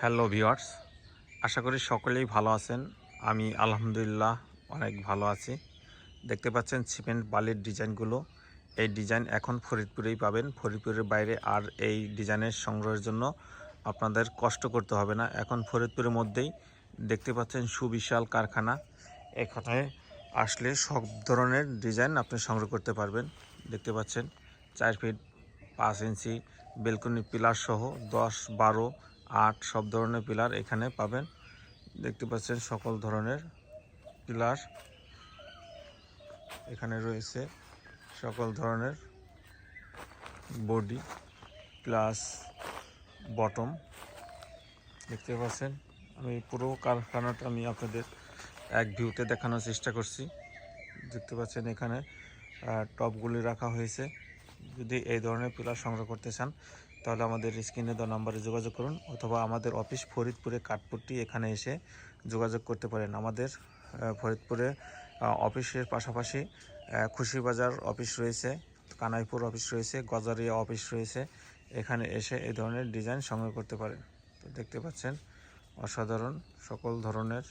Hello viewers, আশা করি সকলেই ভালো আছেন। আমি আলহামদুলিল্লাহ অনেক ভালো আছি। দেখতে পাচ্ছেন সিমেন্ট বালির ডিজাইনগুলো। এই ডিজাইন এখন ফরিদপুরেই পাবেন। ফরিদপুরের বাইরে আর এই ডিজাইনের সংগ্রহের জন্য আপনাদের কষ্ট করতে হবে না। এখন ফরিদপুরের মধ্যেই দেখতে পাচ্ছেন সুবিশাল কারখানা। এখানে আসলে সব ধরনের ডিজাইন আপনি সংগ্রহ করতে পারবেন। দেখতে পাচ্ছেন 4 ফিট 5 ইঞ্চি বেলকনি পিলার সহ 10, 12, 8 সব ধরনের পিলার এখানে পাবেন। দেখতে পাচ্ছেন সকল ধরনের পিলার এখানে রয়েছে, সকল ধরনের বডি প্লাস বটম দেখতে পাচ্ছেন। আমি পুরো কারখানাটা আপনাদের এক ভিউতে দেখানোর চেষ্টা করছি। দেখতে পাচ্ছেন এখানে টপগুলি রাখা হয়েছে। যদি এই ধরনের পিলার সংগ্রহ করতে চান তাহলে আমাদের স্ক্রিনে দেওয়া নাম্বারে যোগাযোগ করুন, অথবা আমাদের অফিস ফরিদপুরে কাঠপট্টি এখানে এসে যোগাযোগ করতে পারেন। আমাদের ফরিদপুরে অফিসের পাশাপাশি খুশিবাজার অফিস রয়েছে, কানাইপুর অফিস রয়েছে, গজারিয়া অফিস রয়েছে। এখানে এসে এই ধরনের ডিজাইন সংগ্রহ করতে পারেন। তো দেখতে পাচ্ছেন অসাধারণ সকল ধরনের